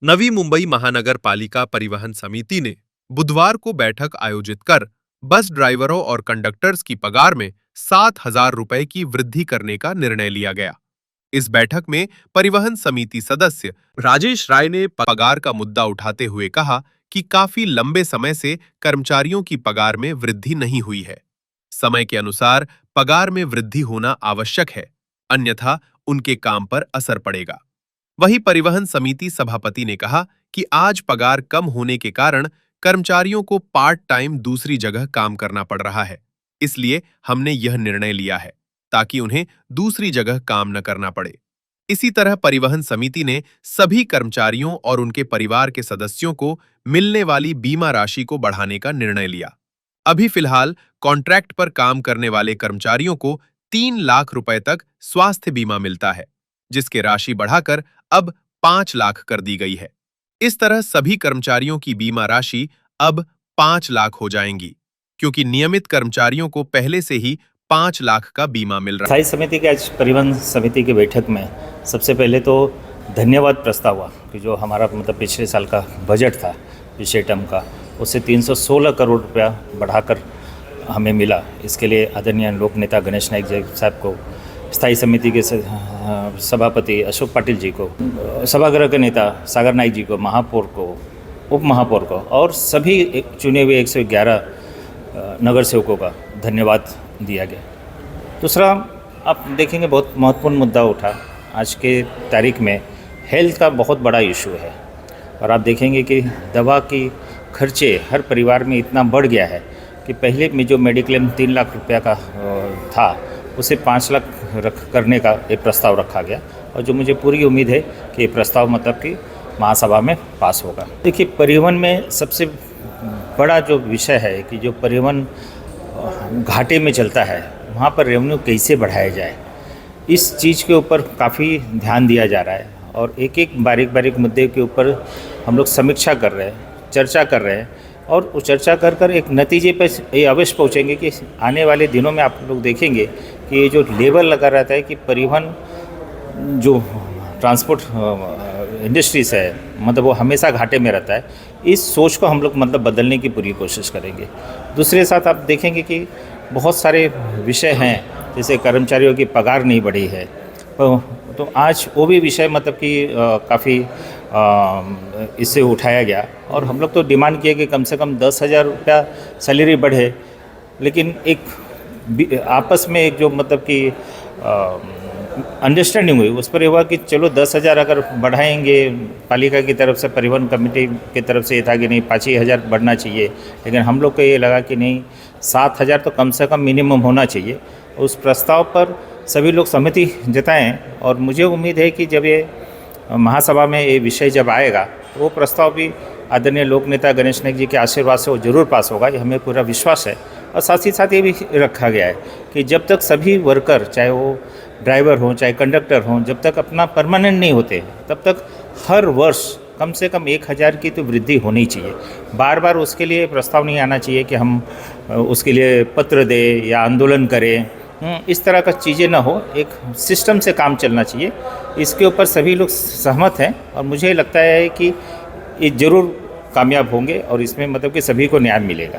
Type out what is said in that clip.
नवी मुंबई महानगर पालिका परिवहन समिति ने बुधवार को बैठक आयोजित कर बस ड्राइवरों और कंडक्टर्स की पगार में 7,000 रुपए की वृद्धि करने का निर्णय लिया गया। इस बैठक में परिवहन समिति सदस्य राजेश राय ने पगार का मुद्दा उठाते हुए कहा कि काफी लंबे समय से कर्मचारियों की पगार में वृद्धि नहीं हुई है। समय के अनुसार पगार में वृद्धि होना आवश्यक है, अन्यथा उनके काम पर असर पड़ेगा। वहीं परिवहन समिति सभापति ने कहा कि आज पगार कम होने के कारण कर्मचारियों को पार्ट टाइम दूसरी जगह काम करना पड़ रहा है, इसलिए हमने यह निर्णय लिया है ताकि उन्हें दूसरी जगह काम न करना पड़े। इसी तरह परिवहन समिति ने सभी कर्मचारियों और उनके परिवार के सदस्यों को मिलने वाली बीमा राशि को बढ़ाने का निर्णय लिया। अभी फिलहाल कॉन्ट्रैक्ट पर काम करने वाले कर्मचारियों को 3 लाख रुपए तक स्वास्थ्य बीमा मिलता है, जिसकी राशि बढ़ाकर अब 5 लाख कर दी गई है। इस तरह सभी कर्मचारियों की बीमा राशि अब 5 लाख हो जाएंगी, क्योंकि नियमित कर्मचारियों को पहले से ही 5 लाख का बीमा मिल रहा है। स्थायी समिति के आज परिवहन समिति की बैठक में सबसे पहले तो धन्यवाद प्रस्ताव हुआ कि जो हमारा पिछले साल का बजट था पिछले टर्म का, उससे 316 करोड़ रुपया बढ़ाकर हमें मिला। इसके लिए आदरणीय लोक नेता गणेश नाइक जी साहब को, स्थायी समिति के सभापति अशोक पाटिल जी को, सभागृह के नेता सागर नाइक जी को, महापौर को, उप महापौर को और सभी चुने हुए 111 नगर सेवकों का धन्यवाद दिया गया। दूसरा, आप देखेंगे बहुत महत्वपूर्ण मुद्दा उठा। आज के तारीख में हेल्थ का बहुत बड़ा इशू है और आप देखेंगे कि दवा की खर्चे हर परिवार में इतना बढ़ गया है कि पहले में जो मेडिक्लेम 3 लाख रुपया का था उसे 5 लाख करने का एक प्रस्ताव रखा गया और जो मुझे पूरी उम्मीद है कि ये प्रस्ताव कि महासभा में पास होगा। देखिए, परिवहन में सबसे बड़ा जो विषय है कि जो परिवहन घाटे में चलता है वहाँ पर रेवेन्यू कैसे बढ़ाया जाए, इस चीज़ के ऊपर काफ़ी ध्यान दिया जा रहा है और एक एक बारीक मुद्दे के ऊपर हम लोग समीक्षा कर रहे हैं, चर्चा कर रहे हैं और उस चर्चा कर एक नतीजे पर ये अवश्य पहुँचेंगे कि आने वाले दिनों में आप लोग देखेंगे कि ये जो लेवल लगा रहता है कि परिवहन जो ट्रांसपोर्ट इंडस्ट्रीज है वो हमेशा घाटे में रहता है। इस सोच को हम लोग बदलने की पूरी कोशिश करेंगे। दूसरे साथ आप देखेंगे कि बहुत सारे विषय हैं, जैसे कर्मचारियों की पगार नहीं बढ़ी है, तो आज वो भी विषय कि काफ़ी इससे उठाया गया और हम लोग तो डिमांड किए कि कम से कम 10,000 रुपया सैलरी बढ़े, लेकिन एक आपस में एक जो कि अंडरस्टैंडिंग हुई उस पर ये हुआ कि चलो 10,000 अगर बढ़ाएंगे, पालिका की तरफ से, परिवहन कमेटी की तरफ से ये था कि नहीं 5,000 बढ़ना चाहिए, लेकिन हम लोग को ये लगा कि नहीं 7,000 तो कम से कम मिनिमम होना चाहिए। उस प्रस्ताव पर सभी लोग सहमति जताएं और मुझे उम्मीद है कि जब ये महासभा में ये विषय जब आएगा तो वो प्रस्ताव भी आदरणीय लोक नेता गणेश नाइक जी के आशीर्वाद से वो जरूर पास होगा, ये हमें पूरा विश्वास है। और साथ ही साथ ये भी रखा गया है कि जब तक सभी वर्कर, चाहे वो ड्राइवर हों चाहे कंडक्टर हों, जब तक अपना परमानेंट नहीं होते तब तक हर वर्ष कम से कम 1,000 की तो वृद्धि होनी चाहिए। बार बार उसके लिए प्रस्ताव नहीं आना चाहिए कि हम उसके लिए पत्र दें या आंदोलन करें, इस तरह का चीज़ें ना हो, एक सिस्टम से काम चलना चाहिए। इसके ऊपर सभी लोग सहमत हैं और मुझे लगता है कि ये ज़रूर कामयाब होंगे और इसमें कि सभी को न्याय मिलेगा।